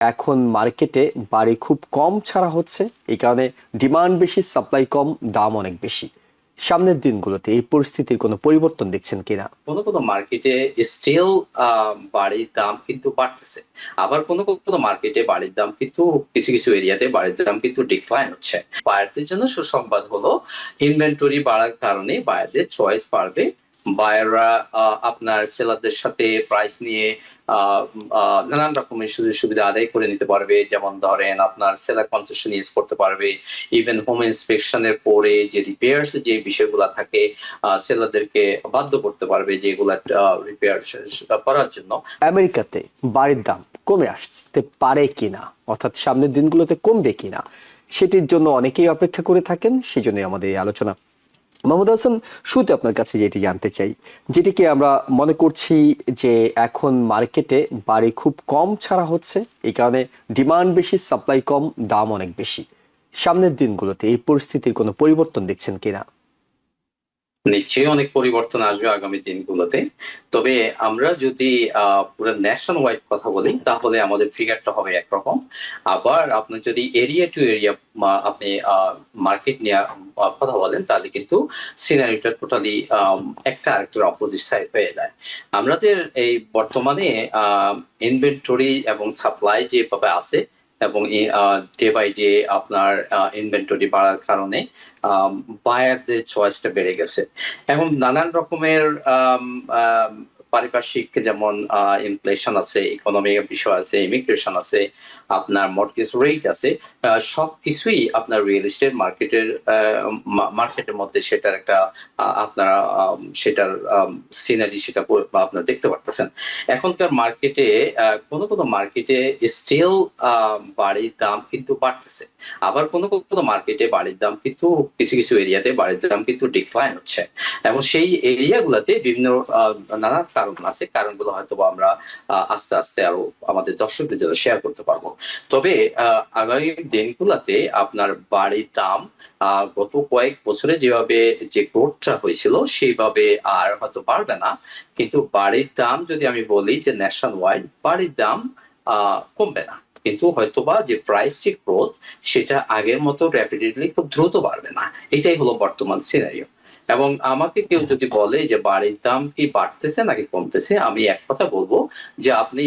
এখন মার্কেটে বাড়ি খুব কম ছাড়া হচ্ছে, এই কারণে ডিমান্ড বেশি, সাপ্লাই কম, দাম অনেক বেশি। সামনের দিনগুলোতে এই পরিস্থিতির কোনো পরিবর্তন দেখছেন কিনা? কোনো কোনো মার্কেটে স্টিল বাড়ির দাম কিন্তু বাড়তেছে। আবার কোনো কোনো মার্কেটে বাড়ির দাম কিন্তু কিছু কিছু এরিয়াতে বাড়ির দাম কিন্তু ডিক্লাইন হচ্ছে। বায়ারদের জন্য সুসংবাদ হলো ইনভেন্টরি বাড়ার কারণে বায়ারদের চয়েস বাড়বে। বায়াররা আপনার সেলারদের সাথে প্রাইস নিয়ে নানান রকমের সুযোগ সুবিধা আদায় করে নিতে পারবে। যেমন ধরেন আপনার সেলার কনসেশন ইউজ করতে পারবে। ইভেন হোম ইন্সপেকশনের পরে যে রিপেয়ার্স যে বিষয়গুলো থাকে সেলারদেরকে বাধ্য করতে পারবে যেগুলা রিপেয়ার করার জন্য। আমেরিকাতে বাড়ির দাম কমে আসতে পারে কিনা, অর্থাৎ সামনের দিনগুলোতে কমবে কিনা, সেটির জন্য অনেকেই অপেক্ষা করে থাকেন। সেই জন্যই আমাদের এই আলোচনা। মোহাম্মদ হাসান, শুরুতে আপনার কাছে যেটি জানতে চাই, যেটিকে আমরা মনে করছি যে এখন মার্কেটে বাড়ি খুব কম ছাড়া হচ্ছে, এই কারণে ডিমান্ড বেশি, সাপ্লাই কম, দাম অনেক বেশি। সামনের দিনগুলোতে এই পরিস্থিতির কোনো পরিবর্তন দেখছেন কিনা? নিশ্চয়ই অনেক পরিবর্তন আসবে আগামী দিনগুলোতে। তবে আমরা যদি পুরো ন্যাশন ওয়াইড কথা বলি তাহলে আমাদের ফিগারটা হবে একরকম। আবার আপনি যদি এরিয়া টু এরিয়া আপনি মার্কেট নিয়ে কথা বলেন তাহলে কিন্তু সিনারিটা টোটালি একটা আরেকটার অপোজিট সাইড হয়ে যায়। আমাদের এই বর্তমানে ইনভেন্টরি এবং সাপ্লাই যেভাবে আছে এবং ডে বাই ডে আপনার ইনভেন্টরি বাড়ার কারণে বায়ারদের চয়েসটা বেড়ে গেছে। এখন নানান রকমের পারিপার্শ্বিক যেমন ইনফ্লেশন আছে, ইকোনমিক বিষয় আছে, ইমিগ্রেশন আছে, আপনার মর্টগেজ রেট আছে, সবকিছুই আপনার রিয়েল এস্টেট মার্কেটের মধ্যে সেটার একটা আপনারা সেটার সিনারি সেটা আপনারা দেখতে পারতেছেন। এখনকার মার্কেটে কোনো কোনো মার্কেটে স্টিল বাড়ির দাম কিন্তু বাড়তেছে। আবার কোনো কোনো মার্কেটে বাড়ির দাম কিন্তু কিছু কিছু এরিয়াতে বাড়ির দাম কিন্তু ডিক্লাইন হচ্ছে। এবং সেই এরিয়াগুলোতে বিভিন্ন নানা কারণ আছে। কারণগুলো হয়তো আমরা আস্তে আস্তে আরো আমাদের দর্শকদের জন্য শেয়ার করতে পারবো। তবে আগামী দিনগুলোতে আপনার বাড়ির দাম গত কয়েক বছরে যেভাবে যে গ্রোথটা হয়েছিল সেইভাবে আর হয়তো বাড়বে না। কিন্তু বাড়ির দাম যদি আমি বলি যে ন্যাশন ওয়াইড বাড়ির দাম কমবে না, কিন্তু হয়তোবা যে প্রাইস যে গ্রোথ সেটা আগের মতো র্যাপিডলি খুব দ্রুত বাড়বে না। এটাই হলো বর্তমান সিনারিও। এবং আমাকে কেউ যদি বলে যে বাড়ির দাম কি বাড়তেছে নাকি কমতেছে, আমি এক কথা বলবো যে আপনি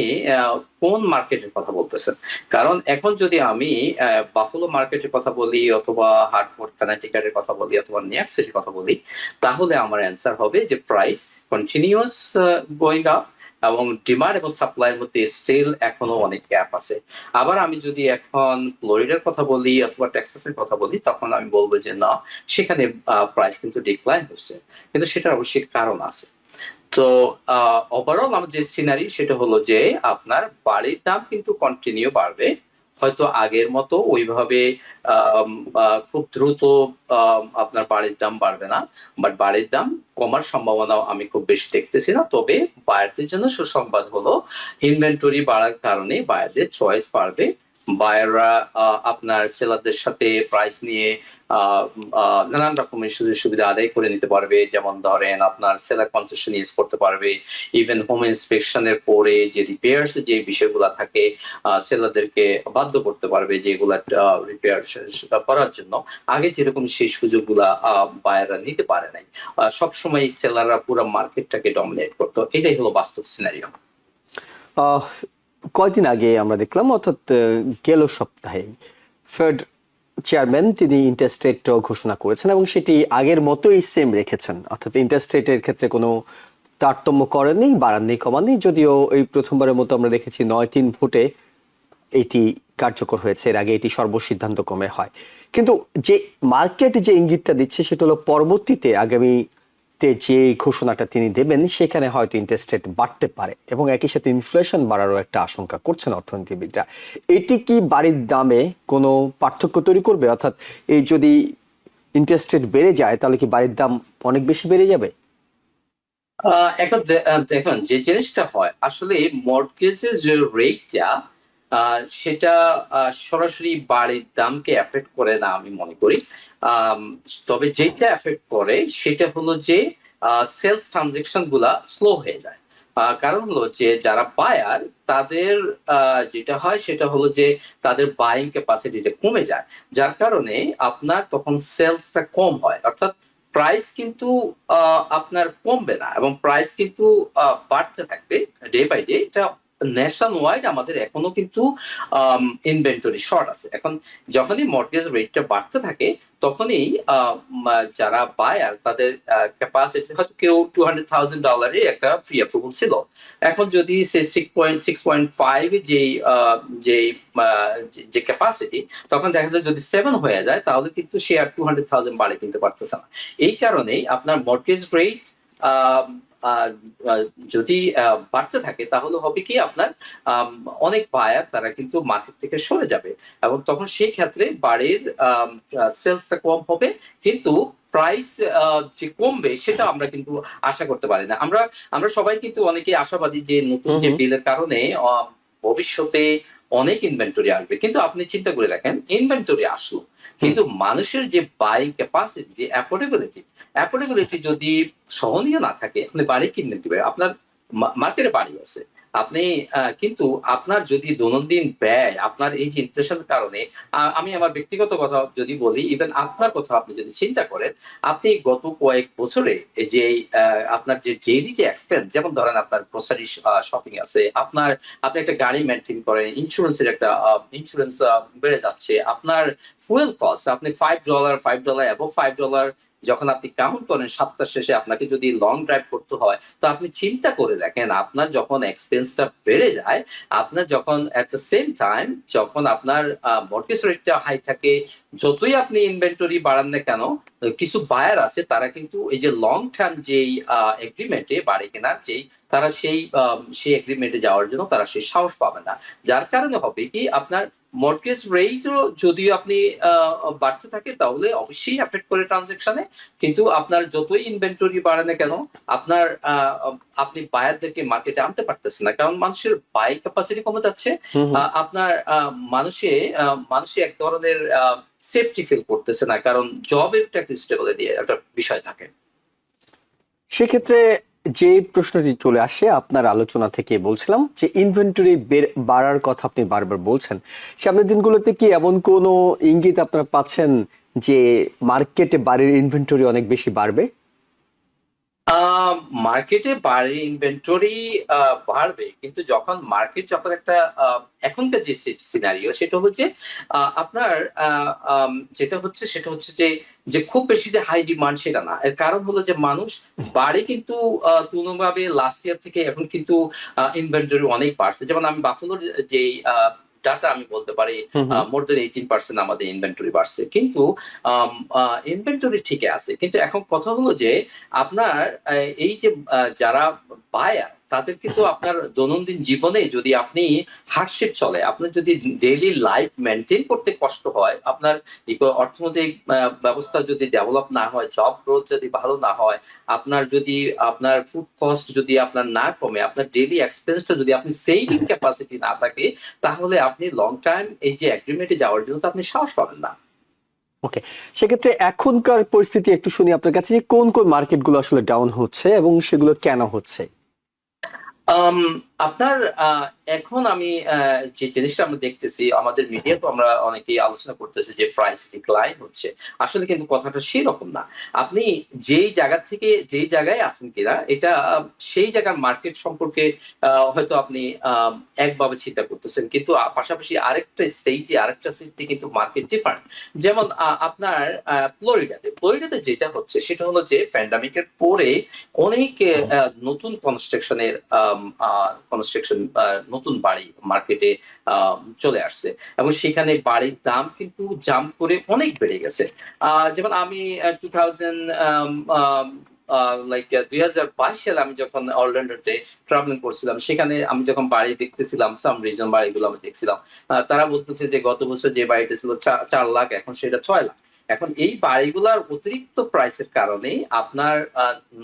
কোন মার্কেটের কথা বলতেছেন। কারণ এখন যদি আমি বাফলো মার্কেটের কথা বলি অথবা হার্টফোর্ড কানেক্টিকাটের কথা বলি অথবা নিউ ইয়র্ক সিটির কথা বলি, তাহলে আমার অ্যান্সার হবে যে প্রাইস কন্টিনিউয়াস গোয়িং আপ এবং ডিমান্ড এবং সাপ্লাইয়ের মধ্যে স্টিল এখনো অনেক গ্যাপ আছে। আবার আমি যদি এখন ফ্লোরিডার কথা বলি অথবা টেক্সাসের কথা বলি তখন আমি বলবো যে না, সেখানে প্রাইস কিন্তু ডিক্লাইন হচ্ছে, কিন্তু সেটার অবশ্যই কারণ আছে। তো ওভারঅল আমার যে সিনারি সেটা হলো যে আপনার বাড়ির দাম কিন্তু কন্টিনিউ বাড়বে, হয়তো আগের মতো ওইভাবে খুব দ্রুত আপনার বাড়ির দাম বাড়বে না, বাট বাড়ির দাম কমার সম্ভাবনা আমি খুব বেশি দেখতেছি না। তবে বায়ারদের জন্য সুসংবাদ হলো ইনভেন্টরি বাড়ার কারণে বায়ারদের চয়েস বাড়বে। বায়াররা আপনার সেলারদের সাথে প্রাইস নিয়ে নানান রকমের সুযোগ সুবিধা আদায় করে নিতে পারবে। যেমন ধরেন আপনার সেলার কনসেশন ইউজ করতে পারবে। ইভেন হোম ইন্সপেকশনের পরে যে রিপেয়ার্স যে বিষয়গুলো থাকে সেলারদেরকে বাধ্য করতে পারবে যেগুলা রিপেয়ার করার জন্য। আগে যেরকম সেই সুযোগগুলা বায়াররা নিতে পারে নাই, সবসময় সেলাররা পুরো মার্কেটটাকে ডমিনেট করতো। এটাই হলো বাস্তব সিনারিও। কয়দিন আগে আমরা দেখলাম, অর্থাৎ গেল সপ্তাহে ফেড চেয়ারম্যান তিনি ইন্টারেস্ট রেট ঘোষণা করেছেন এবং সেটি আগের মতোই সেম রেখেছেন, অর্থাৎ ইন্টারেস্ট রেটের ক্ষেত্রে কোনো তারতম্য করেননি, বাড়াননি, কমাননি। যদিও এই প্রথমবারের মতো আমরা দেখেছি ৯-৩ ভোটে এটি কার্যকর হয়েছে, এর আগে এটি সর্বসিদ্ধান্ত ক্রমে হয়। কিন্তু যে মার্কেট যে ইঙ্গিতটা দিচ্ছে সেটা হলো পরবর্তীতে আগামীতে যে ঘোষণাটা তিনি দেবেন সেখানে হয়তো ইন্টারেস্ট রেট বাড়তে পারে এবং একই সাথে ইনফ্লেশন বাড়ারও একটা আশঙ্কা করছেন অর্থনীতিবিদরা। এটি কি বাড়ির দামে কোনো পার্থক্য তৈরি করবে? অর্থাৎ এই যদি ইন্টারেস্ট রেট বেড়ে যায় তাহলে কি বাড়ির দাম অনেক বেশি বেড়ে যাবে? এখন দেখুন যে জিনিসটা হয় আসলে মর্টগেজের যে রেটটা সেটা সরাসরি বাড়ির দামকে এফেক্ট করে না আমি মনে করি। আম, তবে যেটা এফেক্ট করে সেটা হলো যে সেলস ট্রানজেকশন গুলা স্লো হয়ে যায়। কারণ হলো যে যারা বায়ার তাদের যেটা হয় সেটা হলো যে তাদের বাইং ক্যাপাসিটিটা কমে যায়, যার কারণে আপনার তখন সেলসটা কম হয়, অর্থাৎ প্রাইস কিন্তু আপনার কমবে না এবং প্রাইস কিন্তু বাড়তে থাকবে ডে বাই ডে। এটা ন্যাশনাল ওয়াইড আমাদের এখনো কিন্তু ইনভেন্টরি শর্ট আছে। এখন যখনই মর্টগেজ রেটটা বাড়তে থাকে তখনই যারা বায়ার তাদের ক্যাপাসিটি, হয়তো কেউ $200,000 একটা ফ্রি অ্যাপ্রুভাল ছিল, এখন যদি সে 6.5 যে যে ক্যাপাসিটি, তখন দেখা যায় যদি 7 হয়ে যায় তাহলে কিন্তু সে আর 200,000 বাড়ি কিনতে পারতেছে না। এই কারণেই আপনার মর্টগেজ রেট যদি বাড়তে থাকে তাহলে হবে কি আপনার অনেক বায়ার তারা কিন্তু মার্কেট থেকে সরে যাবে এবং তখন সেই ক্ষেত্রে বাড়ির সেলসটা কম হবে, কিন্তু প্রাইস যে কমবে সেটা আমরা কিন্তু আশা করতে পারি না। আমরা আমরা সবাই কিন্তু অনেকে আশাবাদী যে নতুন যে বিলের কারণে ভবিষ্যতে অনেক ইনভেন্টরি আসবে, কিন্তু আপনি চিন্তা করে দেখেন ইনভেন্টরি আসলো কিন্তু মানুষের যে বাইং ক্যাপাসিটি, যে অ্যাফোর্ডেবিলিটি যদি সহনীয় না থাকে আপনি বাড়ি কিনবেন কিভাবে? আপনার মার্কেটে বাড়ি আছে, আপনি কিন্তু আপনার যদি দৈনন্দিন ব্যয় আপনার এই যে ইনফ্লেশনের কারণে, আমি আমার ব্যক্তিগত কথা যদি বলি, ইভেন আপনার কথা আপনি যদি চিন্তা করেন, আপনি গত কয়েক বছরে যে আপনার যে ডেইলি যে এক্সপেন্স, যেমন ধরেন আপনার গ্রোসারি শপিং আছে, আপনি একটা গাড়ি মেনটেন করেন, ইন্স্যুরেন্সের একটা ইন্স্যুরেন্স বেড়ে যাচ্ছে, আপনার ফুয়েল কস্ট, আপনি $5 এবং $5 যখন আপনি কাউন্ট করেন সপ্তাহ শেষে আপনাকে যদি লং ড্রাইভ করতে হয়, তো আপনি চিন্তা করে দেখেন আপনার যখন এক্সপেন্সটা বেড়ে যায়, আপনার যখন এট দ্য সেম টাইম যখন আপনার মর্টগেজ রেটটা হাই থাকে, যতই আপনি ইনভেন্টরি বাড়ান না কেন, কিছু বায়ার আছে তারা কিন্তু এই যে লং টার্ম যেই এগ্রিমেন্টে বাড়ি কেনার যেই, তারা সেই এগ্রিমেন্টে যাওয়ার জন্য তারা সেই সাহস পাবে না। যার কারণে হবে কি আপনার মর্টগেজ রেটও যদিও আপনি বাড়তে থাকে তাহলে অবশ্যই এফেক্ট করে ট্রানজেকশনে, কিন্তু আপনার যতই ইনভেন্টরি বাড়ে না কেন আপনার আপনি বায়ারদেরকে মার্কেটে আনতে পারতেছেন না, কারণ মানুষের বাই ক্যাপাসিটি কমে যাচ্ছে। আপনার মানুষে এক ধরনের সেফটি ফিল করতেছে না, কারণ জবের একটা স্টেবিলিটি একটা বিষয় থাকে। সেক্ষেত্রে যে প্রশ্নটি চলে আসে আপনার আলোচনা থেকে, বলছিলাম যে ইনভেন্টরি বাড়ার কথা আপনি বারবার বলছেন, সামনের দিনগুলোতে কি এমন কোনো ইঙ্গিত আপনারা পাচ্ছেন যে মার্কেটে বাড়ির ইনভেন্টরি অনেক বেশি বাড়বে? মার্কেটে বাড়ির ইনভেন্টরি বাড়বে, কিন্তু যখন মার্কেট যখন একটা এখনকার যে সিনারিও সেটা হলো যে আপনার যেটা হচ্ছে সেটা হচ্ছে যে যে খুব বেশি যে হাই ডিমান্ড সেটা না। এর কারণ হলো যে মানুষ বাড়ি কিন্তু তুলনাভাবে লাস্ট ইয়ার থেকে এখন কিন্তু ইনভেন্টরি অনেক বাড়ছে। যেমন আমি বাফেলোর যে ডাটা আমি বলতে পারি মোর দেন 18% আমাদের ইনভেন্টরি বাড়ছে, কিন্তু ইনভেন্টরি ঠিকই আছে। কিন্তু এখন কথা হলো যে আপনার এই যে যারা বায়ার তাদের কিন্তু আপনার দৈনন্দিন জীবনে যদি আপনি হার্ডশিপ চলে, আপনার যদি ডেইলি লাইফ মেনটেন করতে কষ্ট হয়, আপনার অর্থনৈতিক ব্যবস্থা যদি ডেভেলপ না হয়, জব গ্রোথ যদি ভালো না হয়, আপনার যদি আপনার ফুড কস্ট যদি আপনার না কমে, আপনার ডেইলি এক্সপেন্সটা যদি আপনি সেভিং ক্যাপাসিটি না থাকে, তাহলে আপনি লং টাইম এই যে এগ্রিমেন্টে যাওয়ার জন্য তো আপনি সাহস পাবেন না। ওকে, সেক্ষেত্রে এখনকার পরিস্থিতি একটু শুনি আপনার কাছে, যে কোন কোন মার্কেটগুলো আসলে ডাউন হচ্ছে এবং সেগুলো কেন হচ্ছে? আপনার এখন আমি যে জিনিসটা আমরা দেখতেছি আমাদের মিডিয়া, তো আমরা অনেকেই আলোচনা করতেছি যে প্রাইস ডিক্লাইন হচ্ছে, আসলে কিন্তু কথাটা সেরকম না। আপনি যেই জায়গা থেকে যেই জায়গায় আছেন কিনা এটা সেই জায়গার মার্কেট সম্পর্কে হয়তো আপনি একভাবে চিন্তা করতেছেন, কিন্তু পাশাপাশি আরেকটা স্টেটে কিন্তু মার্কেট ডিফারেন্ট। যেমন আপনার ফ্লোরিডাতে যেটা হচ্ছে সেটা হলো যে প্যান্ডামিকের পরে অনেক নতুন কনস্ট্রাকশন নতুন বাড়ি মার্কেটে চলে আসছে এবং সেখানে বাড়ির দাম কিন্তু জাম্প করে অনেক বেড়ে গেছে। যেমন আমি 2022 সালে আমি যখন অরল্যান্ডোতে ট্রাভেলিং করছিলাম, সেখানে আমি যখন বাড়ি দেখতেছিলাম, সাম রিজন বাড়িগুলো আমি দেখছিলাম, তারা বলতেছে যে গত বছর যে বাড়িটা ছিল 4 লাখ এখন সেটা 6 লাখ। এখন এই বাড়িগুলার অতিরিক্ত প্রাইসের কারণে আপনার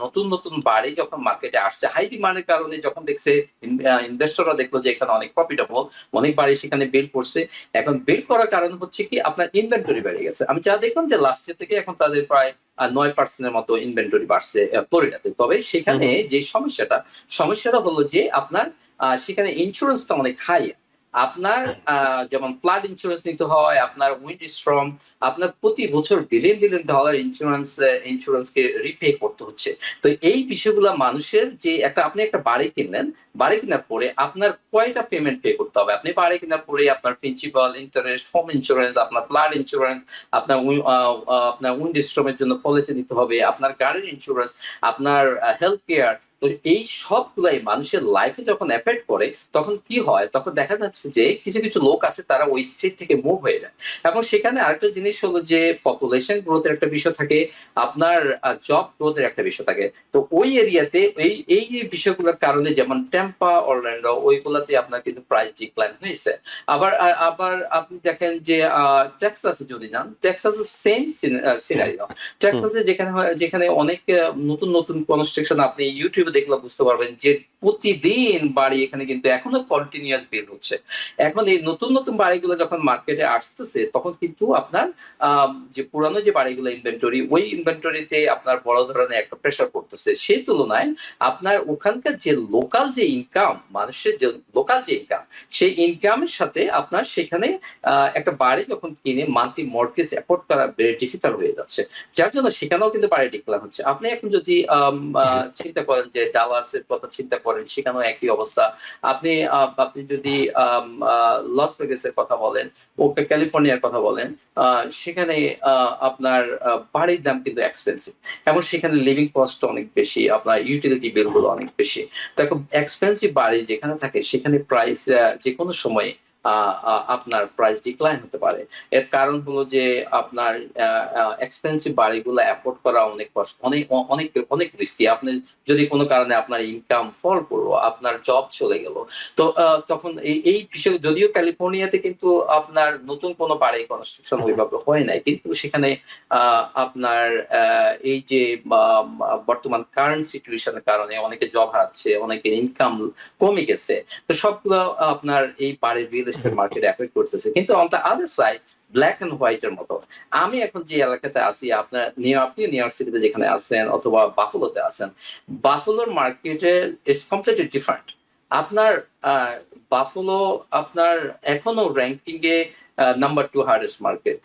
নতুন নতুন বাড়ি যখন মার্কেটে আসছে হাই ডিমান্ডের কারণে, যখন দেখছে ইনভেস্টররা দেখলো যে এখানে অনেক প্রফিটেবল, অনেক বাড়ি সেখানে বিল্ড করছে। এখন বিল্ড করার কারণ হচ্ছে কি আপনার ইনভেন্টরি বেড়ে গেছে। আমি যা দেখলাম যে লাস্ট ইয়ার থেকে এখন তাদের প্রায় 9% মতো ইনভেন্টরি বাড়ছে ফ্লোরিডাতে। তবে সেখানে যে সমস্যাটা হলো যে আপনার সেখানে ইন্স্যুরেন্সটা অনেক হাই। আপনার যেমন ফ্লাড ইন্স্যুরেন্স নিতে হয়, আপনার উইন্ড স্টর্ম, আপনার প্রতি বছর বিলিয়ন বিলিয়ন ডলার ইন্স্যুরেন্সকে রিপে করতে হচ্ছে। তো এই বিষয়গুলো মানুষের যে আপনি একটা বাড়ি কিনলেন, বাড়ি কেনার পরে আপনার কয়টা পেমেন্ট পে করতে হবে? আপনি বাড়ি কেনার পরে আপনার প্রিন্সিপাল, ইন্টারেস্ট, হোম ইন্স্যুরেন্স, আপনার ফ্লাড ইন্স্যুরেন্স, আপনার উইন্ড স্টর্মের জন্য পলিসি দিতে হবে, আপনার গাড়ির ইন্স্যুরেন্স, আপনার হেলথ কেয়ার। তো এই সবগুলাই মানুষের লাইফে যখন এফেক্ট করে তখন কি হয়, তখন দেখা যাচ্ছে যে কিছু কিছু লোক আছে তারা ওই স্টেট থেকে মুভ হয়ে যায়। এবং সেখানে আরেকটা জিনিস হলো যে পপুলেশন গ্রোথের একটা বিষয় থাকে, আপনার জব গ্রোথের একটা বিষয় থাকে। তো ওই এরিয়াতে এই এই বিষয়গুলোর কারণে যেমন টেম্পা, অরল্যান্ডো, ওইগুলাতে আপনার কিন্তু প্রাইস ডিক্লাইন হয়েছে। আবার আপনি দেখেন যে টেক্সাসে যদি যান, টেক্সাসে সেম সিনারিও। টেক্সাসে যেখানে অনেক নতুন নতুন কনস্ট্রাকশন, আপনি ইউটিউবে দেখলে বুঝতে পারবেন যে প্রতিদিন বাড়ি এখানে কিন্তু এখনো কন্টিনিউয়াস বিল্ড হচ্ছে। এখন এই নতুন নতুন বাড়িগুলো যখন মার্কেটে আসতেছে তখন কিন্তু আপনার যে পুরানো যে বাড়িগুলো ইনভেন্টরি, ওই ইনভেন্টরিতে আপনার বড় ধরনের একটা প্রেসার পড়তেছে। সেই তুলনায় আপনার ওখানকার যে লোকাল যে ইনকাম, মানুষের যে লোকাল যে ইনকাম, সেই ইনকামের সাথে আপনার সেখানে একটা বাড়ি যখন কিনে মান্থলি মর্টগেজ অ্যাফোর্ড করা ভেরি ডিফিকাল্ট হয়ে যাচ্ছে। যার জন্য সেখানেও কিন্তু বাড়ি ডিক্লাইন হচ্ছে। আপনি এখন যদি চিন্তা করেন যে ডালাসের কথা চিন্তা করেন, সেখানেও একই অবস্থা। আপনি যদি লস ভেগাসের কথা বলেন, ওকে ক্যালিফোর্নিয়ার কথা বলেন, সেখানে আপনার বাড়ির দাম কিন্তু এক্সপেন্সিভ, এবং সেখানে লিভিং কস্ট অনেক বেশি, আপনার ইউটিলিটি বিল গুলো অনেক বেশি। দেখো এক্সপেন্সিভ বাড়ি যেখানে থাকে সেখানে প্রাইস যে কোনো সময় আপনার প্রাইস ডিক্লাইন হতে পারে। এর কারণ হলো যে আপনার এক্সপেন্সিভ বাড়িগুলো অ্যাফোর্ড করা অনেক কষ্ট, অনেক অনেক অনেক রিস্কি। আপনি যদি কোনো কারণে আপনার ইনকাম ফল করলো, আপনার জব চলে গেল, তো তখন এই বিষয়, যদিও ক্যালিফোর্নিয়াতে কিন্তু আপনার নতুন কোনো বাড়ি কনস্ট্রাকশন ওইভাবে হয় নাই, কিন্তু সেখানে আপনার এই যে বর্তমান কারেন্ট সিচুয়েশনের কারণে অনেকে জব হারাচ্ছে, অনেকে ইনকাম কমে গেছে। তো সবগুলো আপনার এই বাড়ির রিয়েল এস্টেট মার্কেট এফেক্ট করতেছে। কিন্তু on the other side black and white এর মতো, আমি এখন যে এলাকাতে আছি, আপনি নিউ ইয়র্ক সিটিতে যেখানে আছেন অথবা বাফেলোতে আছেন, বাফেলোর মার্কেটে ইটস কমপ্লিটলি ডিফারেন্ট। আপনার বাফেলো আপনার এখনো র্যাঙ্কিং এ নাম্বার 2 হার্ডেস্ট মার্কেট।